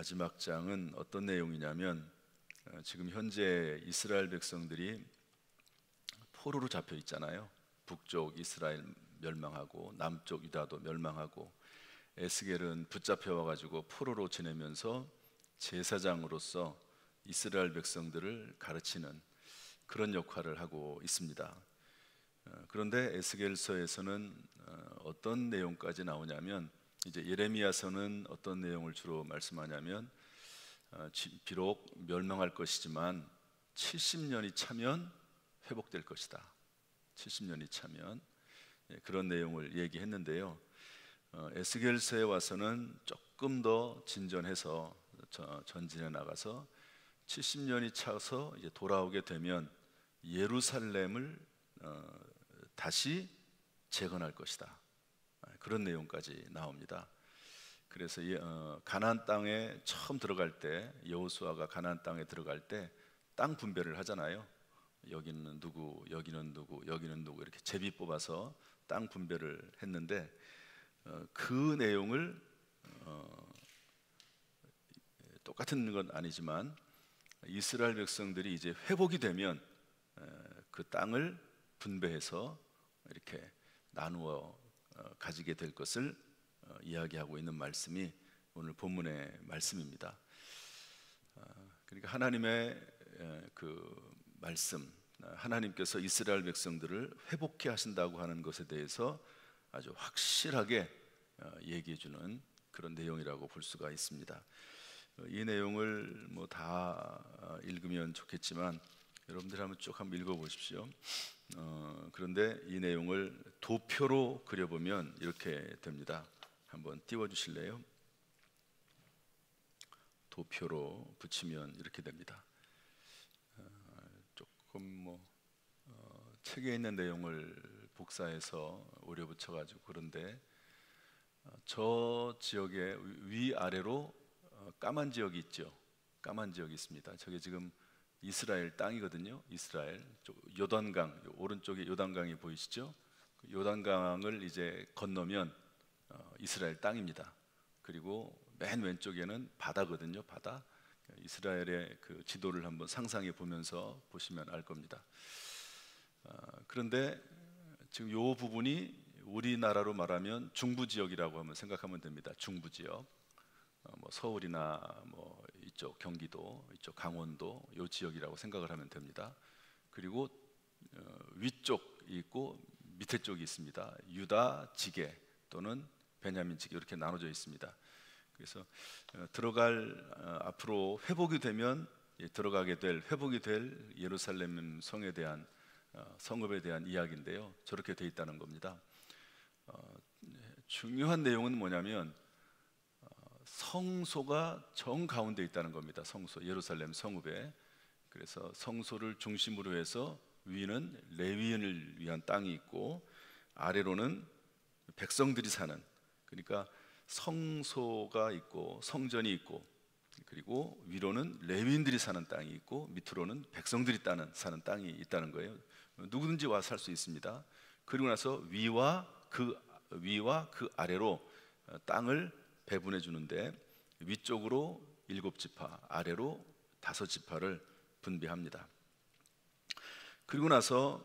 마지막 장은 어떤 내용이냐면 지금 현재 이스라엘 백성들이 포로로 잡혀 있잖아요. 북쪽 이스라엘 멸망하고 남쪽 유다도 멸망하고, 에스겔은 붙잡혀 와가지고 포로로 지내면서 제사장으로서 이스라엘 백성들을 가르치는 그런 역할을 하고 있습니다. 그런데 에스겔서에서는 어떤 내용까지 나오냐면, 이제 예레미야서는 어떤 내용을 주로 말씀하냐면, 비록 멸망할 것이지만 70년이 차면 회복될 것이다. 70년이 차면, 그런 내용을 얘기했는데요. 에스겔서에 와서는 조금 더 진전해서 전진해 나가서 70년이 차서 이제 돌아오게 되면 예루살렘을 다시 재건할 것이다. 그런 내용까지 나옵니다. 그래서 가나안 땅에 처음 들어갈 때, 여호수아가 가나안 땅에 들어갈 때 땅 분배를 하잖아요. 여기는 누구, 여기는 누구, 여기는 누구, 이렇게 제비 뽑아서 땅 분배를 했는데, 그 내용을 똑같은 건 아니지만 이스라엘 백성들이 이제 회복이 되면 그 땅을 분배해서 이렇게 나누어 가지게 될 것을 이야기하고 있는 말씀이 오늘 본문의 말씀입니다. 그러니까 하나님의 그 말씀, 하나님께서 이스라엘 백성들을 회복케 하신다고 하는 것에 대해서 아주 확실하게 얘기해 주는 그런 내용이라고 볼 수가 있습니다. 이 내용을 뭐 다 읽으면 좋겠지만 여러분들 한번 읽어 보십시오. 그런데 이 내용을 도표로 그려보면 이렇게 됩니다. 한번 띄워 주실래요? 도표로 붙이면 이렇게 됩니다. 조금 책에 있는 내용을 복사해서 오려 붙여가지고 그런데, 저 지역의 위아래로 까만 지역이 있죠. 까만 지역이 있습니다. 저게 지금 이스라엘 땅이거든요. 이스라엘 요단강, 오른쪽에 요단강이 보이시죠? 요단강을 이제 건너면 이스라엘 땅입니다. 그리고 맨 왼쪽에는 바다거든요. 바다. 이스라엘의 그 지도를 한번 상상해 보면서 보시면 알 겁니다. 그런데 지금 요 부분이 우리나라로 말하면 중부 지역이라고 한번 생각하면 됩니다. 중부 지역, 뭐 서울이나 뭐 이쪽 경기도, 이쪽 강원도 요 지역이라고 생각을 하면 됩니다. 그리고 위쪽이 있고 밑에 쪽이 있습니다. 유다 지계 또는 베냐민 지계, 이렇게 나눠져 있습니다. 그래서 앞으로 회복이 되면 회복이 될 예루살렘 성에 대한 성읍에 대한 이야기인데요. 저렇게 돼 있다는 겁니다. 중요한 내용은 뭐냐면 성소가 정 가운데 있다는 겁니다. 성소, 예루살렘 성읍에. 그래서 성소를 중심으로 해서 위는 레위인을 위한 땅이 있고 아래로는 백성들이 사는, 그러니까 성소가 있고 성전이 있고, 그리고 위로는 레위인들이 사는 땅이 있고 밑으로는 백성들이 사는 땅이 있다는 거예요. 누구든지 와서 살 수 있습니다. 그리고 나서 위와 그 아래로 땅을 배분해 주는데, 위쪽으로 7지파, 아래로 5지파를 분배합니다. 그리고 나서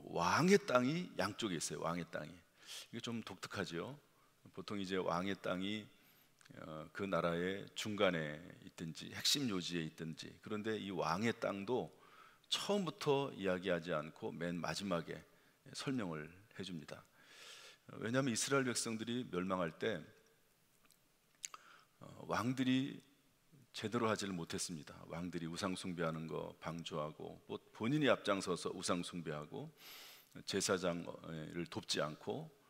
왕의 땅이 양쪽에 있어요. 왕의 땅이. 이게 좀 독특하죠. 보통 이제 왕의 땅이 그 나라의 중간에 있든지 핵심 요지에 있든지, 그런데 이 왕의 땅도 처음부터 이야기하지 않고 맨 마지막에 설명을 해줍니다. 왜냐하면 이스라엘 백성들이 멸망할 때 왕들이 제대로 하지를 못했습니다. 왕들이 우상 숭배하는 거 방조하고, 본인이 앞장서서 우상 숭배하고, 제사장을 돕지 않고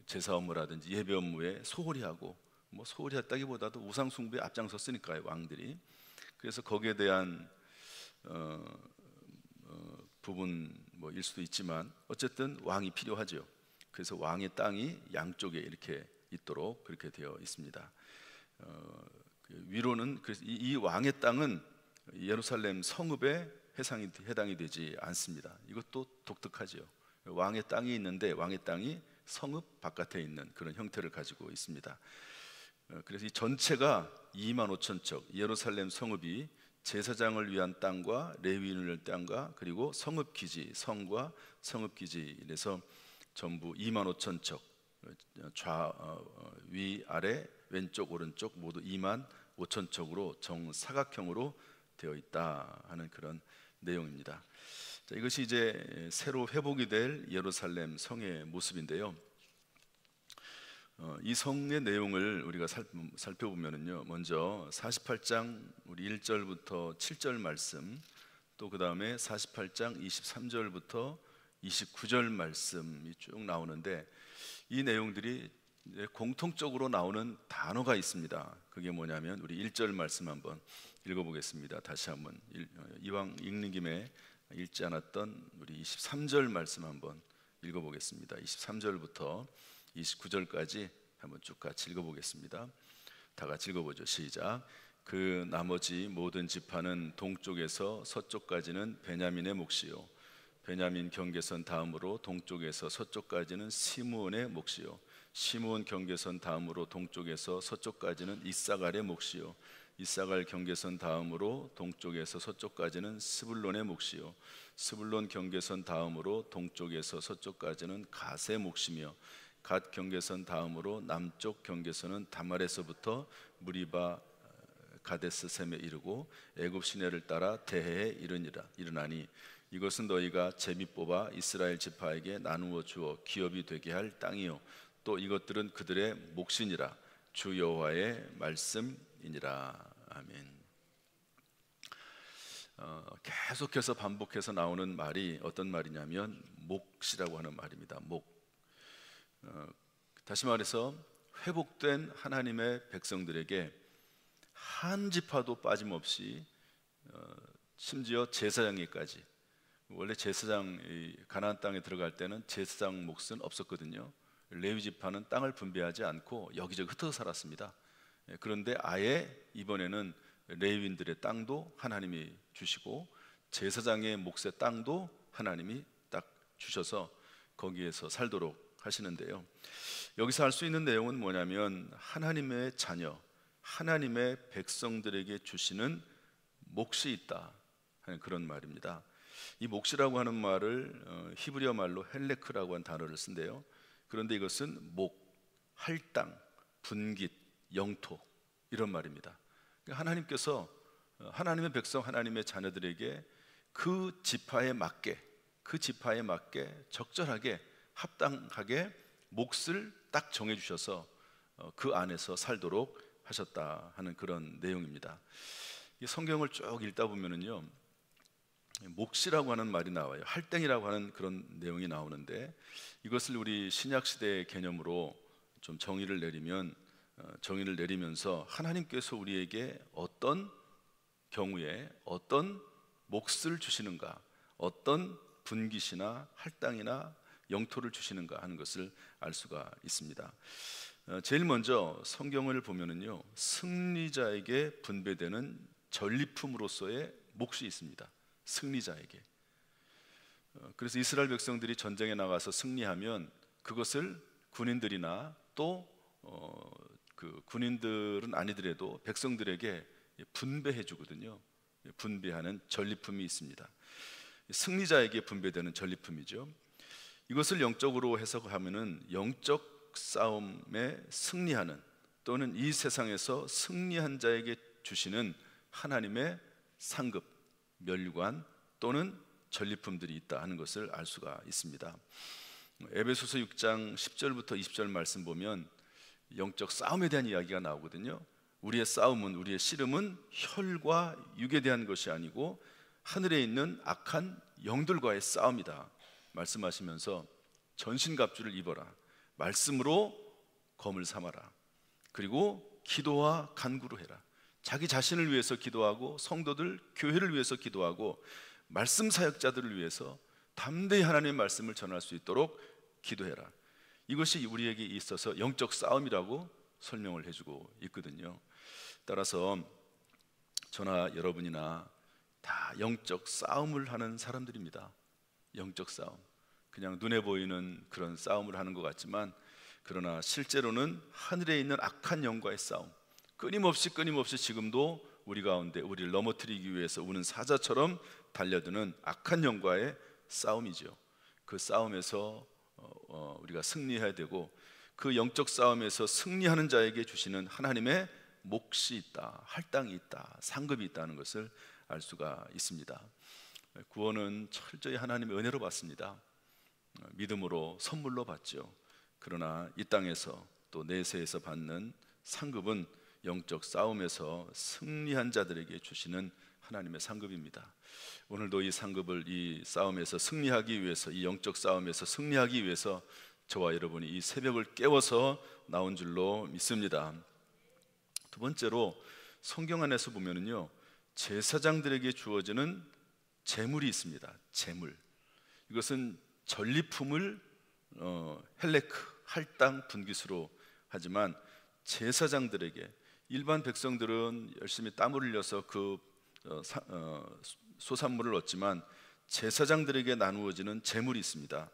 제사 업무라든지 예배 업무에 소홀히 하고, 뭐 소홀히 했다기보다도 우상 숭배에 앞장섰으니까요, 왕들이. 그래서 거기에 대한 부분일 수도 있지만 어쨌든 왕이 필요하죠. 그래서 왕의 땅이 양쪽에 이렇게 있도록 그렇게 되어 있습니다. 위로는 이 왕의 땅은 예루살렘 성읍에 해당이 되지 않습니다. 이것도 독특하죠. 왕의 땅이 있는데 왕의 땅이 성읍 바깥에 있는 그런 형태를 가지고 있습니다. 그래서 이 전체가 2만 5천 척 예루살렘 성읍이 제사장을 위한 땅과 레위인을 위한 땅과 그리고 성읍 기지, 성과 성읍 기지 이래서 전부 2만 5천 척 위 아래 왼쪽 오른쪽 모두 2만 5천 척으로 정사각형으로 되어 있다 하는 그런 내용입니다. 자, 이것이 이제 새로 회복이 될 예루살렘 성의 모습인데요. 이 성의 내용을 우리가 살펴보면은요, 먼저 48장 우리 1절부터 7절 말씀, 또 그 다음에 48장 23절부터 29절 말씀이 쭉 나오는데 이 내용들이 공통적으로 나오는 단어가 있습니다. 그게 뭐냐면 우리 1절 말씀 한번 읽어보겠습니다. 다시 한번 이왕 읽는 김에 읽지 않았던 우리 23절 말씀 한번 읽어보겠습니다. 23절부터 29절까지 한번 쭉 같이 읽어보겠습니다. 다 같이 읽어보죠. 시작. 그 나머지 모든 지파는 동쪽에서 서쪽까지는 베냐민의 몫이요 베냐민 경계선 다음으로 동쪽에서 서쪽까지는 시므온의 몫이요 시므온 경계선 다음으로 동쪽에서 서쪽까지는 이사갈의 몫이요 이사갈 경계선 다음으로 동쪽에서 서쪽까지는 스불론의 몫이요 스불론 경계선 다음으로 동쪽에서 서쪽까지는 갓의 몫이며 갓 경계선 다음으로 남쪽 경계선은 다말에서부터 무리바 가데스 셈에 이르고 애굽 시내를 따라 대해에 이르나니 이것은 너희가 제비 뽑아 이스라엘 지파에게 나누어 주어 기업이 되게 할 땅이요 또 이것들은 그들의 몫이니라 주 여호와의 말씀이니라. 아멘. 계속해서 반복해서 나오는 말이 어떤 말이냐면 몫이라고 하는 말입니다. 몫. 다시 말해서 회복된 하나님의 백성들에게 한 지파도 빠짐없이 심지어 제사장에까지 원래 제사장 가나안 땅에 들어갈 때는 제사장 몫은 없었거든요. 레위 지파는 땅을 분배하지 않고 여기저기 흩어져 살았습니다. 그런데 아예 이번에는 레위인들의 땅도 하나님이 주시고 제사장의 몫의 땅도 하나님이 딱 주셔서 거기에서 살도록 하시는데요. 여기서 알 수 있는 내용은 뭐냐면 하나님의 자녀, 하나님의 백성들에게 주시는 몫이 있다 하는 그런 말입니다. 이 몫이라고 하는 말을 히브리어 말로 헬레크라고 하는 단어를 쓴대요. 그런데 이것은 목, 할당, 분깃, 영토 이런 말입니다. 하나님께서 하나님의 백성, 하나님의 자녀들에게 그 지파에 맞게 적절하게 합당하게 몫을 딱 정해 주셔서 그 안에서 살도록 하셨다 하는 그런 내용입니다. 이 성경을 쭉 읽다 보면은요, 몫이라고 하는 말이 나와요. 할당이라고 하는 그런 내용이 나오는데 이것을 우리 신약 시대의 개념으로 좀 정의를 내리면서 하나님께서 우리에게 어떤 경우에 어떤 몫을 주시는가, 어떤 분깃이나 할당이나 영토를 주시는가 하는 것을 알 수가 있습니다. 제일 먼저 성경을 보면은요, 승리자에게 분배되는 전리품으로서의 몫이 있습니다. 승리자에게. 그래서 이스라엘 백성들이 전쟁에 나가서 승리하면 그것을 군인들이나 또 그 군인들은 아니더라도 백성들에게 분배해 주거든요. 분배하는 전리품이 있습니다. 승리자에게 분배되는 전리품이죠. 이것을 영적으로 해석하면은 영적 싸움에 승리하는 또는 이 세상에서 승리한 자에게 주시는 하나님의 상급, 멸관 또는 전리품들이 있다 하는 것을 알 수가 있습니다. 에베소서 6장 10절부터 20절 말씀 보면 영적 싸움에 대한 이야기가 나오거든요. 우리의 싸움은, 우리의 씨름은 혈과 육에 대한 것이 아니고 하늘에 있는 악한 영들과의 싸움이다 말씀하시면서 전신갑주를 입어라, 말씀으로 검을 삼아라, 그리고 기도와 간구로 해라. 자기 자신을 위해서 기도하고 성도들, 교회를 위해서 기도하고 말씀 사역자들을 위해서 담대히 하나님의 말씀을 전할 수 있도록 기도해라. 이것이 우리에게 있어서 영적 싸움이라고 설명을 해주고 있거든요. 따라서 저나 여러분이나 다 영적 싸움을 하는 사람들입니다. 영적 싸움, 그냥 눈에 보이는 그런 싸움을 하는 것 같지만 그러나 실제로는 하늘에 있는 악한 영과의 싸움, 끊임없이 지금도 우리 가운데 우리를 넘어뜨리기 위해서 우는 사자처럼 달려드는 악한 영과의 싸움이죠. 그 싸움에서 우리가 승리해야 되고, 그 영적 싸움에서 승리하는 자에게 주시는 하나님의 몫이 있다, 할당이 있다, 상급이 있다는 것을 알 수가 있습니다. 구원은 철저히 하나님의 은혜로 받습니다. 믿음으로 선물로 받죠. 그러나 이 땅에서 또 내세에서 받는 상급은 영적 싸움에서 승리한 자들에게 주시는 하나님의 상급입니다. 오늘도 이 상급을 이 싸움에서 승리하기 위해서, 이 영적 싸움에서 승리하기 위해서 저와 여러분이 이 새벽을 깨워서 나온 줄로 믿습니다. 두 번째로 성경 안에서 보면은요, 제사장들에게 주어지는 제물이 있습니다. 제물. 이것은 전리품을 헬레크, 할당, 분깃으로 하지만 제사장들에게, 일반 백성들은 열심히 땀을 흘려서 그 소산물을 얻지만 제사장들에게 나누어지는 제물이 있습니다.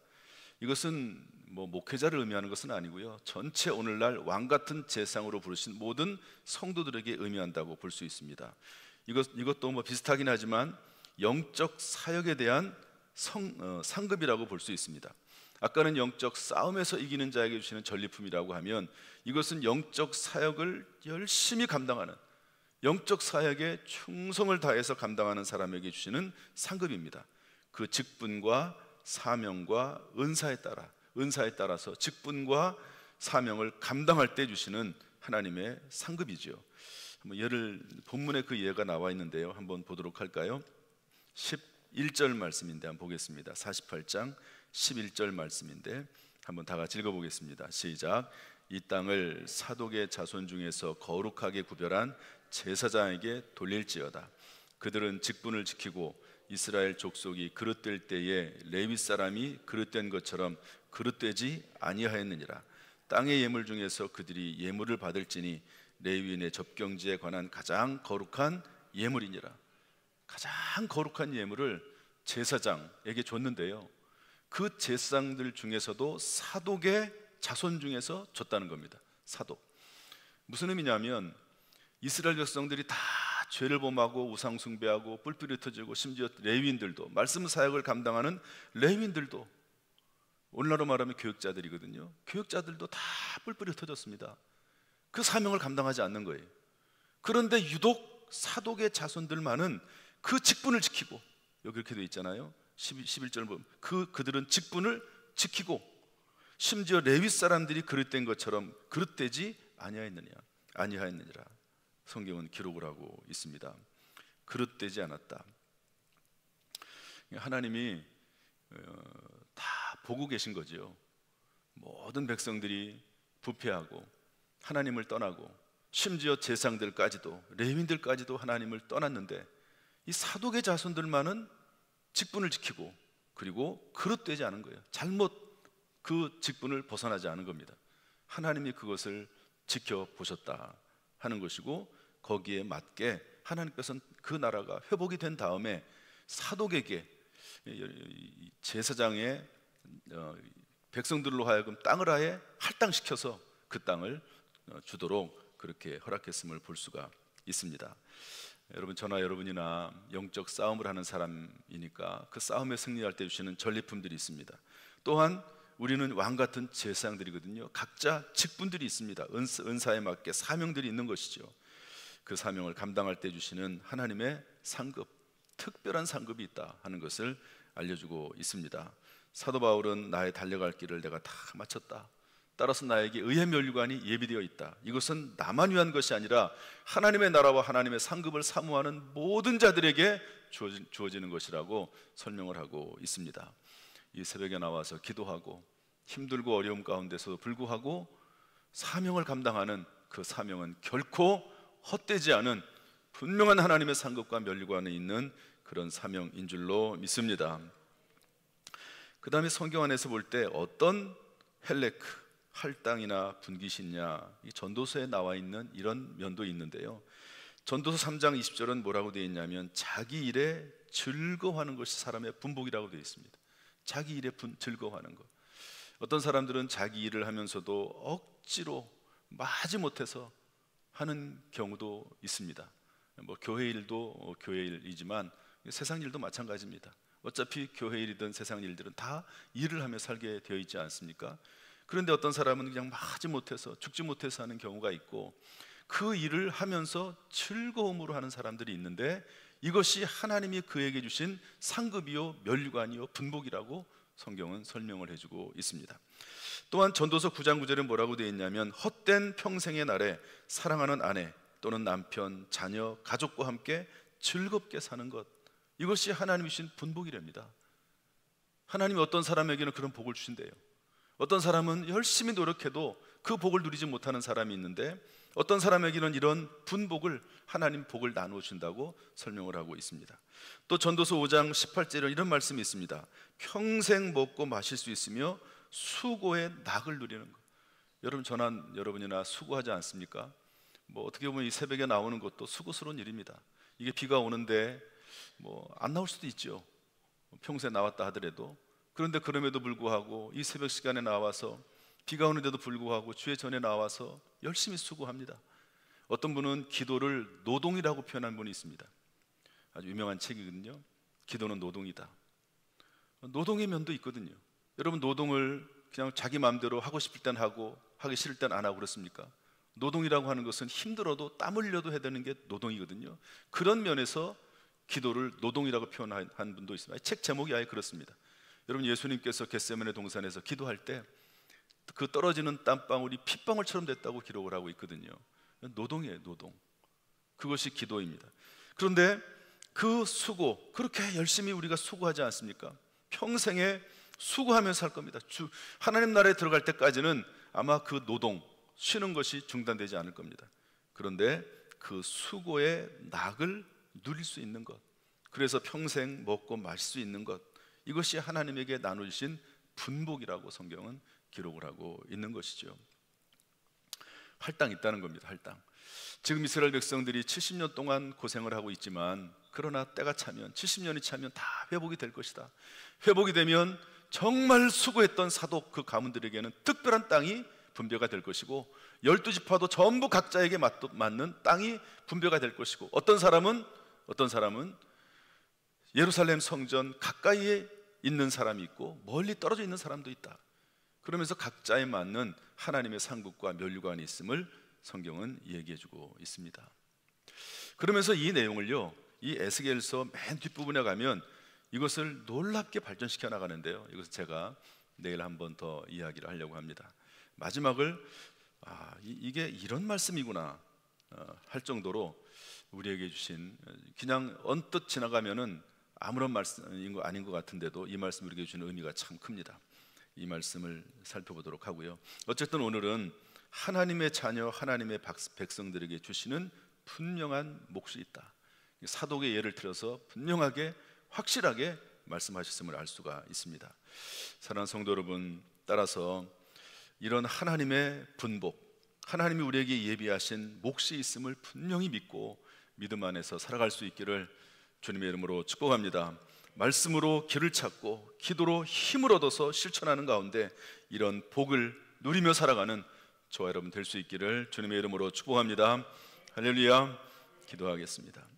이것은 목회자를 의미하는 것은 아니고요, 전체 오늘날 왕같은 제상으로 부르신 모든 성도들에게 의미한다고 볼 수 있습니다. 이것도 비슷하긴 하지만 영적 사역에 대한 상급이라고 볼 수 있습니다. 아까는 영적 싸움에서 이기는 자에게 주시는 전리품이라고 하면, 이것은 영적 사역을 열심히 감당하는, 영적 사역에 충성을 다해서 감당하는 사람에게 주시는 상급입니다. 그 직분과 사명과 은사에 따라서 직분과 사명을 감당할 때 주시는 하나님의 상급이죠. 본문에 그 예가 나와 있는데요, 한번 보도록 할까요? 11절 말씀인데 한번 보겠습니다. 48장 11절 말씀인데 한번 다 같이 읽어보겠습니다. 시작. 이 땅을 사독의 자손 중에서 거룩하게 구별한 제사장에게 돌릴지어다. 그들은 직분을 지키고 이스라엘 족속이 그릇될 때에 레위 사람이 그릇된 것처럼 그릇되지 아니하였느니라. 땅의 예물 중에서 그들이 예물을 받을지니 레위인의 접경지에 관한 가장 거룩한 예물이니라. 가장 거룩한 예물을 제사장에게 줬는데요, 그 제사장들 중에서도 사독의 자손 중에서 줬다는 겁니다. 사독. 무슨 의미냐면, 이스라엘 백성들이 다 죄를 범하고 우상 숭배하고 뿔뿔이 흩어지고, 심지어 레위인들도, 말씀 사역을 감당하는 레위인들도, 오늘날로 말하면 교역자들이거든요. 교역자들도 다 뿔뿔이 흩어졌습니다. 그 사명을 감당하지 않는 거예요. 그런데 유독 사독의 자손들만은 그 직분을 지키고, 여기 이렇게 되어 있잖아요. 11절 보면 그들은 직분을 지키고, 심지어 레위 사람들이 그릇된 것처럼 그릇되지 아니하였느니라. 성경은 기록을 하고 있습니다. 그릇되지 않았다. 하나님이 다 보고 계신 거죠. 모든 백성들이 부패하고 하나님을 떠나고, 심지어 제사장들까지도, 레위인들까지도 하나님을 떠났는데, 이 사독의 자손들만은 직분을 지키고, 그리고 그릇되지 않은 거예요. 잘못 그 직분을 벗어나지 않은 겁니다. 하나님이 그것을 지켜보셨다 하는 것이고, 거기에 맞게 하나님께서는 그 나라가 회복이 된 다음에 사독에게, 제사장의 백성들로 하여금 땅을 아예 할당시켜서 그 땅을 주도록 그렇게 허락했음을 볼 수가 있습니다. 여러분, 저나 여러분이나 영적 싸움을 하는 사람이니까 그 싸움에 승리할 때 주시는 전리품들이 있습니다. 또한 우리는 왕같은 제사장들이거든요. 각자 직분들이 있습니다. 은사에 맞게 사명들이 있는 것이죠. 그 사명을 감당할 때 주시는 하나님의 상급, 특별한 상급이 있다 하는 것을 알려주고 있습니다. 사도 바울은 나의 달려갈 길을 내가 다 마쳤다. 따라서 나에게 의의 면류관이 예비되어 있다. 이것은 나만 위한 것이 아니라 하나님의 나라와 하나님의 상급을 사모하는 모든 자들에게 주어지는 것이라고 설명을 하고 있습니다. 이 새벽에 나와서 기도하고 힘들고 어려움 가운데서도 불구하고 사명을 감당하는 그 사명은 결코 헛되지 않은 분명한 하나님의 상급과 면류관에 있는 그런 사명인 줄로 믿습니다. 그 다음에 성경 안에서 볼 때 어떤 헬레크, 할당이나 분깃이냐, 이 전도서에 나와 있는 이런 면도 있는데요, 전도서 3장 20절은 뭐라고 되어 있냐면, 자기 일에 즐거워하는 것이 사람의 분복이라고 되어 있습니다. 자기 일에 즐거워하는 것. 어떤 사람들은 자기 일을 하면서도 억지로 마지못해서 하는 경우도 있습니다. 뭐 교회 일도 교회 일이지만 세상 일도 마찬가지입니다. 어차피 교회 일이든 세상 일들은 다 일을 하며 살게 되어 있지 않습니까? 그런데 어떤 사람은 그냥 마지못해서 죽지 못해서 하는 경우가 있고, 그 일을 하면서 즐거움으로 하는 사람들이 있는데, 이것이 하나님이 그에게 주신 상급이요 면류관이요 분복이라고 성경은 설명을 해주고 있습니다. 또한 전도서 9장 9절에 뭐라고 되어 있냐면, 헛된 평생의 날에 사랑하는 아내 또는 남편, 자녀, 가족과 함께 즐겁게 사는 것, 이것이 하나님이 주신 분복이랍니다. 하나님이 어떤 사람에게는 그런 복을 주신대요. 어떤 사람은 열심히 노력해도 그 복을 누리지 못하는 사람이 있는데, 어떤 사람에게는 이런 분복을, 하나님 복을 나누어 준다고 설명을 하고 있습니다. 또 전도서 5장 18절에 이런 말씀이 있습니다. 평생 먹고 마실 수 있으며 수고의 낙을 누리는 것. 여러분, 저나 여러분이나 수고하지 않습니까? 뭐 어떻게 보면 이 새벽에 나오는 것도 수고스러운 일입니다. 이게 비가 오는데 뭐 안 나올 수도 있죠, 평소에 나왔다 하더라도. 그런데 그럼에도 불구하고 이 새벽 시간에 나와서, 비가 오는데도 불구하고 주의 전에 나와서 열심히 수고합니다. 어떤 분은 기도를 노동이라고 표현한 분이 있습니다. 아주 유명한 책이거든요. 기도는 노동이다. 노동의 면도 있거든요. 여러분, 노동을 그냥 자기 마음대로 하고 싶을 땐 하고 하기 싫을 땐 안 하고 그렇습니까? 노동이라고 하는 것은 힘들어도 땀 흘려도 해야 되는 게 노동이거든요. 그런 면에서 기도를 노동이라고 표현한 분도 있습니다. 책 제목이 아예 그렇습니다. 여러분, 예수님께서 겟세마네 동산에서 기도할 때 그 떨어지는 땀방울이 핏방울처럼 됐다고 기록을 하고 있거든요. 노동이에요, 노동. 그것이 기도입니다. 그런데 그 수고, 그렇게 열심히 우리가 수고하지 않습니까? 평생에 수고하면서 살 겁니다. 하나님 나라에 들어갈 때까지는 아마 그 노동, 쉬는 것이 중단되지 않을 겁니다. 그런데 그 수고의 낙을 누릴 수 있는 것, 그래서 평생 먹고 마실 수 있는 것, 이것이 하나님에게 나누신 분복이라고 성경은 기록을 하고 있는 것이죠. 할당 있다는 겁니다. 할당. 지금 이스라엘 백성들이 70년 동안 고생을 하고 있지만, 그러나 때가 차면, 70년이 차면 다 회복이 될 것이다. 회복이 되면 정말 수고했던 사독 그 가문들에게는 특별한 땅이 분배가 될 것이고, 12지파도 전부 각자에게 맞는 땅이 분배가 될 것이고, 어떤 사람은 예루살렘 성전 가까이에 있는 사람이 있고 멀리 떨어져 있는 사람도 있다. 그러면서 각자에 맞는 하나님의 상급과 면류관이 있음을 성경은 얘기해주고 있습니다. 그러면서 이 내용을요, 이 에스겔서 맨 뒷부분에 가면 이것을 놀랍게 발전시켜 나가는데요, 이것을 제가 내일 한번 더 이야기를 하려고 합니다. 마지막을 이게 이런 말씀이구나 할 정도로 우리에게 주신, 그냥 언뜻 지나가면은 아무런 말씀인 거 아닌 것 같은데도 이 말씀 우리에게 주는 의미가 참 큽니다. 이 말씀을 살펴보도록 하고요. 어쨌든 오늘은 하나님의 자녀, 하나님의 백성들에게 주시는 분명한 몫이 있다. 사독의 예를 들어서 분명하게 확실하게 말씀하셨음을 알 수가 있습니다. 사랑하는 성도 여러분, 따라서 이런 하나님의 분복, 하나님이 우리에게 예비하신 몫이 있음을 분명히 믿고 믿음 안에서 살아갈 수 있기를 주님의 이름으로 축복합니다. 말씀으로 길을 찾고 기도로 힘을 얻어서 실천하는 가운데 이런 복을 누리며 살아가는 저와 여러분 될 수 있기를 주님의 이름으로 축복합니다. 할렐루야. 기도하겠습니다.